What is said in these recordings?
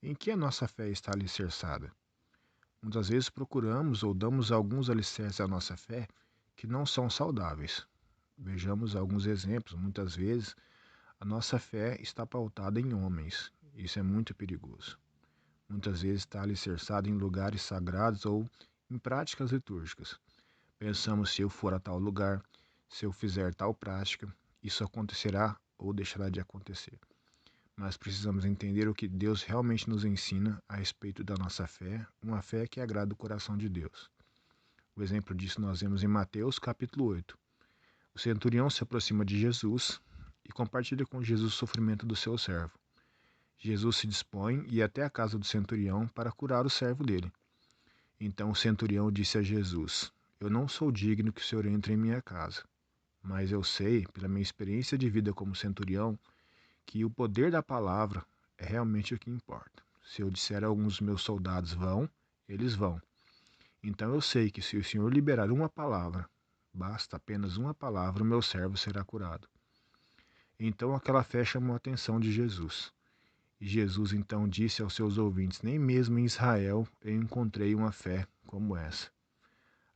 Em que a nossa fé está alicerçada? Muitas vezes procuramos ou damos alguns alicerces à nossa fé que não são saudáveis. Vejamos alguns exemplos. Muitas vezes a nossa fé está pautada em homens. Isso é muito perigoso. Muitas vezes está alicerçada em lugares sagrados ou em práticas litúrgicas. Pensamos: se eu for a tal lugar, se eu fizer tal prática, isso acontecerá ou deixará de acontecer. Mas precisamos entender o que Deus realmente nos ensina a respeito da nossa fé, uma fé que agrada o coração de Deus. O exemplo disso nós vemos em Mateus capítulo 8. O centurião se aproxima de Jesus e compartilha com Jesus o sofrimento do seu servo. Jesus se dispõe a ir até a casa do centurião para curar o servo dele. Então o centurião disse a Jesus: Eu não sou digno que o Senhor entre em minha casa, mas eu sei, pela minha experiência de vida como centurião, que o poder da palavra é realmente o que importa. Se eu disser a alguns dos meus soldados vão, eles vão. Então eu sei que se o Senhor liberar uma palavra, basta apenas uma palavra, o meu servo será curado. Então aquela fé chamou a atenção de Jesus. E Jesus então disse aos seus ouvintes: Nem mesmo em Israel eu encontrei uma fé como essa.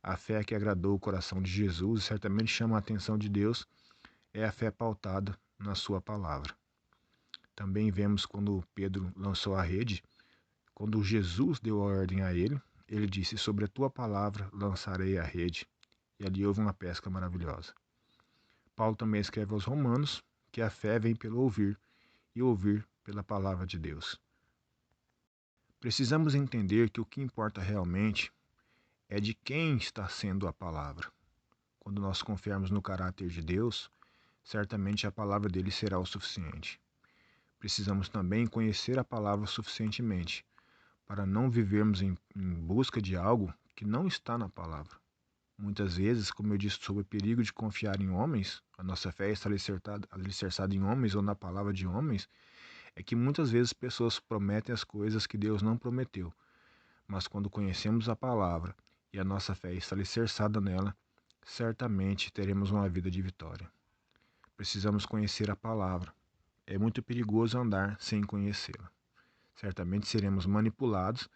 A fé que agradou o coração de Jesus e certamente chama a atenção de Deus é a fé pautada na sua palavra. Também vemos quando Pedro lançou a rede, quando Jesus deu a ordem a ele, ele disse: Sobre a tua palavra lançarei a rede. E ali houve uma pesca maravilhosa. Paulo também escreve aos Romanos que a fé vem pelo ouvir, e ouvir pela palavra de Deus. Precisamos entender que o que importa realmente é de quem está sendo a palavra. Quando nós confiarmos no caráter de Deus, certamente a palavra dele será o suficiente. Precisamos também conhecer a palavra suficientemente para não vivermos em busca de algo que não está na palavra. Muitas vezes, como eu disse sobre o perigo de confiar em homens, a nossa fé está alicerçada em homens ou na palavra de homens, é que muitas vezes pessoas prometem as coisas que Deus não prometeu. Mas quando conhecemos a palavra e a nossa fé está alicerçada nela, certamente teremos uma vida de vitória. Precisamos conhecer a palavra. É muito perigoso andar sem conhecê-la. Certamente seremos manipulados,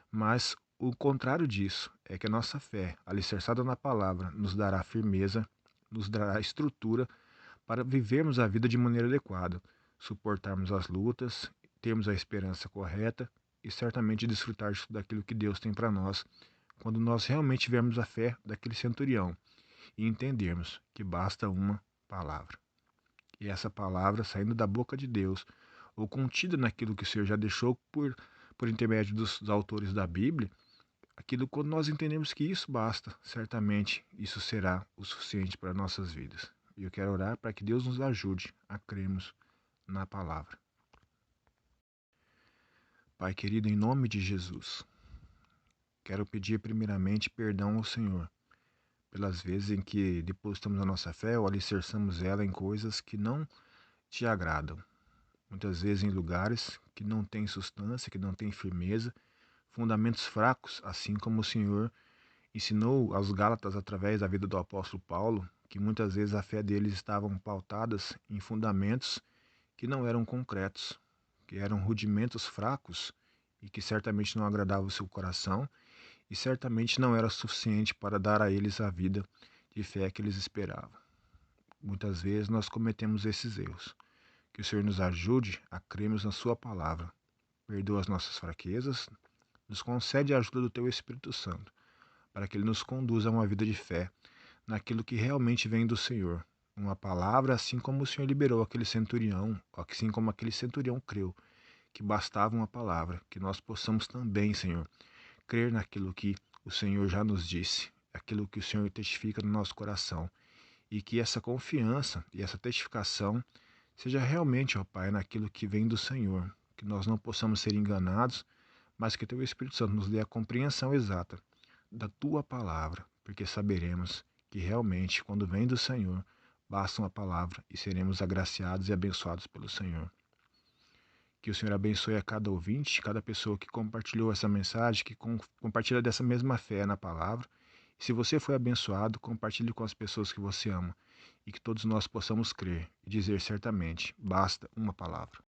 mas o contrário disso é que a nossa fé, alicerçada na palavra, nos dará firmeza, nos dará estrutura para vivermos a vida de maneira adequada, suportarmos as lutas, termos a esperança correta e certamente desfrutar de tudo aquilo que Deus tem para nós, quando nós realmente tivermos a fé daquele centurião e entendermos que basta uma palavra. E essa palavra saindo da boca de Deus, ou contida naquilo que o Senhor já deixou por intermédio dos autores da Bíblia, aquilo, quando nós entendemos que isso basta, certamente isso será o suficiente para nossas vidas. E eu quero orar para que Deus nos ajude a crermos na palavra. Pai querido, em nome de Jesus, quero pedir primeiramente perdão ao Senhor pelas vezes em que depositamos a nossa fé ou alicerçamos ela em coisas que não te agradam. Muitas vezes em lugares que não têm substância, que não têm firmeza, fundamentos fracos, assim como o Senhor ensinou aos Gálatas através da vida do apóstolo Paulo, que muitas vezes a fé deles estavam pautadas em fundamentos que não eram concretos, que eram rudimentos fracos e que certamente não agradavam o seu coração e certamente não era suficiente para dar a eles a vida de fé que eles esperavam. Muitas vezes nós cometemos esses erros. Que o Senhor nos ajude a crermos na sua palavra. Perdoa as nossas fraquezas, nos concede a ajuda do teu Espírito Santo, para que ele nos conduza a uma vida de fé naquilo que realmente vem do Senhor. Uma palavra, assim como o Senhor liberou aquele centurião, assim como aquele centurião creu, que bastava uma palavra, que nós possamos também, Senhor, crer naquilo que o Senhor já nos disse, aquilo que o Senhor testifica no nosso coração, e que essa confiança e essa testificação seja realmente, ó Pai, naquilo que vem do Senhor, que nós não possamos ser enganados, mas que teu Espírito Santo nos dê a compreensão exata da tua palavra, porque saberemos que realmente, quando vem do Senhor, basta uma palavra e seremos agraciados e abençoados pelo Senhor. Que o Senhor abençoe a cada ouvinte, cada pessoa que compartilhou essa mensagem, que compartilha dessa mesma fé na palavra. E se você foi abençoado, compartilhe com as pessoas que você ama. E que todos nós possamos crer e dizer certamente, basta uma palavra.